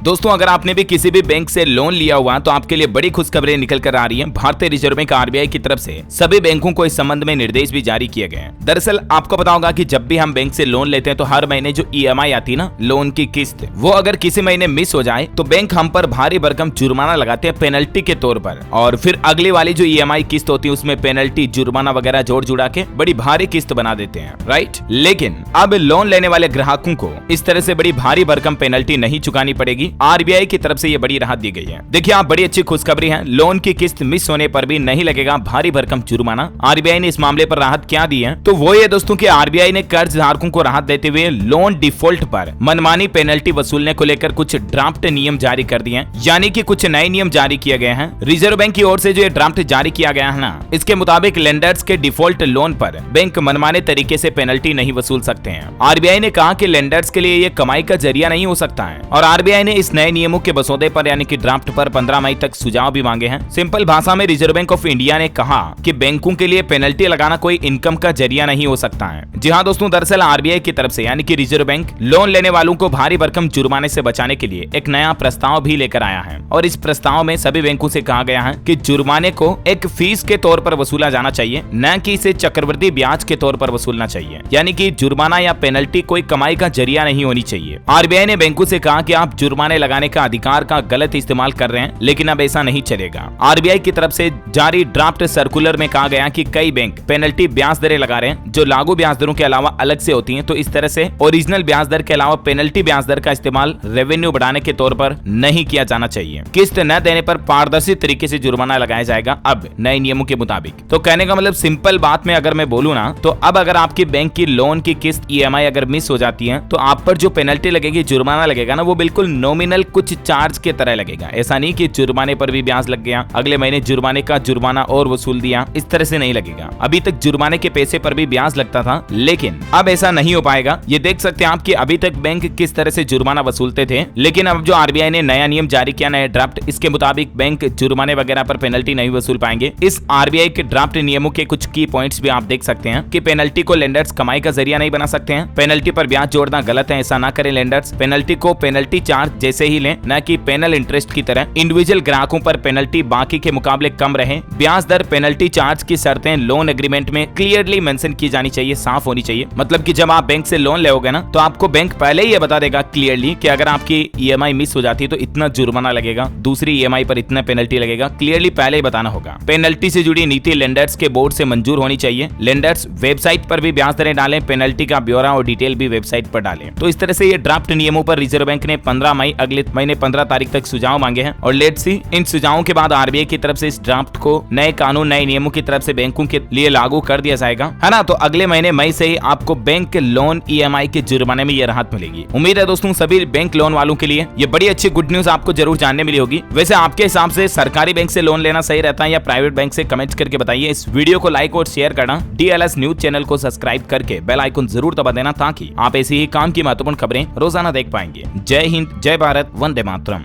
दोस्तों अगर आपने भी किसी भी बैंक से लोन लिया हुआ तो आपके लिए बड़ी खुशखबरें निकल कर आ रही हैं। भारतीय रिजर्व बैंक आरबीआई की तरफ से सभी बैंकों को इस संबंध में निर्देश भी जारी किए गए हैं। दरअसल आपको पता होगा कि जब भी हम बैंक से लोन लेते हैं तो हर महीने जो ईएमआई आती है ना, लोन की किस्त, वो अगर किसी महीने मिस हो जाए तो बैंक हम पर भारी भरकम जुर्माना लगाते हैं पेनल्टी के तौर पर, और फिर अगली वाली जो ईएमआई किस्त होती है उसमें पेनल्टी जुर्माना वगैरह जोड़ जुड़ा के बड़ी भारी किस्त बना देते हैं, राइट। लेकिन अब लोन लेने वाले ग्राहकों को इस तरह से बड़ी भारी भरकम पेनल्टी नहीं चुकानी पड़ेगी। आरबीआई की तरफ से ये बड़ी राहत दी गई है। देखिए आप, बड़ी अच्छी खुशखबरी है, लोन की किस्त मिस होने पर भी नहीं लगेगा भारी भरकम जुर्माना। आरबीआई ने इस मामले पर राहत क्या दी है, तो वो ये दोस्तों कि आरबीआई ने कर्ज धारकों को राहत देते हुए लोन डिफॉल्ट पर मनमानी पेनल्टी वसूलने को लेकर कुछ ड्राफ्ट नियम जारी कर दिए हैं, यानी कि कुछ नए नियम जारी किए गए हैं। रिजर्व बैंक की ओर से जो ये ड्राफ्ट जारी किया गया है ना, इसके मुताबिक लेंडर्स के डिफॉल्ट लोन पर बैंक मनमाने तरीके से पेनल्टी नहीं वसूल सकते हैं। आरबीआई ने कहा कि लेंडर्स के लिए ये कमाई का जरिया नहीं हो सकता है, और आरबीआई ने इस नए नियमों के मसौदे पर यानी कि ड्राफ्ट पर 15 मई तक सुझाव भी मांगे हैं। सिंपल भाषा में रिजर्व बैंक ऑफ इंडिया ने कहा कि बैंकों के लिए पेनल्टी लगाना कोई इनकम का जरिया नहीं हो सकता है। जी हाँ दोस्तों, दरअसल आरबीआई की तरफ से यानी कि रिजर्व बैंक लोन लेने वालों को भारी भरकम जुर्माने से बचाने के लिए एक नया प्रस्ताव भी लेकर आया है, और इस प्रस्ताव में सभी बैंकों से कहा गया है कि जुर्माने को एक फीस के तौर पर वसूला जाना चाहिए, न कि इसे चक्रवृद्धि ब्याज के तौर पर वसूलना चाहिए। यानी कि जुर्माना या पेनल्टी कोई कमाई का जरिया नहीं होनी चाहिए। आरबीआई ने बैंकों से कहा कि आप जुर्माने लगाने का अधिकार का गलत इस्तेमाल कर रहे हैं, लेकिन अब ऐसा नहीं चलेगा। आरबीआई की तरफ से जारी ड्राफ्ट सर्कुलर में कहा गया कि कई बैंक पेनल्टी ब्याज दरें लगा रहे हैं जो लागू ब्याज दरों के अलावा अलग से होती हैं, तो इस तरह से ओरिजिनल ब्याज दर के अलावा पेनल्टी ब्याज दर का इस्तेमाल रेवेन्यू बढ़ाने के तौर पर नहीं किया जाना चाहिए। किस्त न देने पर पारदर्शी तरीके से जुर्माना लगाया जाएगा अब नए नियमों के मुताबिक। तो कहने का मतलब, सिंपल बात में अगर मैं बोलूं ना, तो अब अगर आपकी बैंक की लोन की किस्त ईएमआई अगर मिस हो जाती है तो आप पर जो पेनल्टी लगेगी, जुर्माना लगेगा ना, वो बिल्कुल नॉमिनल कुछ चार्ज के तरह लगेगा। ऐसा नहीं कि जुर्माने पर भी ब्याज लग गया, अगले महीने जुर्माने का जुर्माना और वसूल दिया, इस तरह से नहीं लगेगा। अभी तक जुर्माने के पैसे पर भी ब्याज लगता था, लेकिन अब ऐसा नहीं हो पाएगा। ये देख सकते हैं आप कि अभी तक बैंक किस तरह से जुर्माना वसूलते थे, लेकिन अब जो आरबीआई ने नया नियम जारी किया, नया ड्राफ्ट, इसके मुताबिक बैंक जुर्माने वगैरह पर पेनल्टी नहीं वसूल पाएंगे। इस आरबीआई के ड्राफ्ट नियमों के कुछ की पॉइंट्स भी आप देख सकते हैं कि पेनल्टी को लेंडर्स कमाई का जरिया नहीं बना सकते हैं, पेनल्टी पर ब्याज जोड़ना गलत है, ऐसा ना करें लेंडर्स। पेनल्टी को पेनल्टी चार्ज जैसे ही लें, न कि पेनल इंटरेस्ट की तरह। इंडिविजुअल ग्राहकों पर पेनल्टी बाकी के मुकाबले कम रहे। ब्याज दर, पेनल्टी चार्ज की शर्तें लोन एग्रीमेंट में क्लियरली मेंशन की जानी चाहिए, साफ होनी चाहिए। मतलब कि जब आप बैंक से लोन लेोगे ना, तो आपको बैंक पहले ही ये बता देगा क्लियरली कि अगर आपकी ईएमआई मिस हो जाती है तो इतना जुर्माना लगेगा, दूसरी ईएमआई पर इतना पेनल्टी लगेगा, क्लियरली पहले ही बताना होगा। पेनल्टी से जुड़ी नीति लेंडर्स के बोर्ड से मंजूर होनी चाहिए। लेंडर्स वेबसाइट पर भी ब्याज दरें डालें, पेनल्टी का ब्यौरा और डिटेल भी वेबसाइट पर डालें। तो इस तरह से ये ड्राफ्ट नियमों पर रिजर्व बैंक ने 15 मई अगले महीने 15 तारीख तक सुझाव मांगे हैं, और लेट्स सी इन सुझावों के बाद आरबीआई की तरफ से इस ड्राफ्ट को नए कानून, नए नियमों की तरफ से बैंकों के लिए लागू कर दिया जाएगा, है ना। तो अगले महीने मई से ही आपको बैंक के लोन ईएमआई के जुर्माने में ये राहत मिलेगी। उम्मीद है दोस्तों सभी बैंक लोन वालों के लिए ये बड़ी अच्छी गुड न्यूज आपको जरूर जानने मिली होगी। वैसे आपके हिसाब से सरकारी बैंक से लोन लेना सही रहता है या प्राइवेट बैंक से, कमेंट करके बताइए। इस वीडियो को लाइक और शेयर करना, डीएलएस न्यूज चैनल को सब्सक्राइब करके बेल आइकन जरूर दबा देना, ताकि आप ऐसी ही काम की महत्वपूर्ण खबरें रोजाना देख पाएंगे। जय हिंद, जय भारत, वंदे मातरम।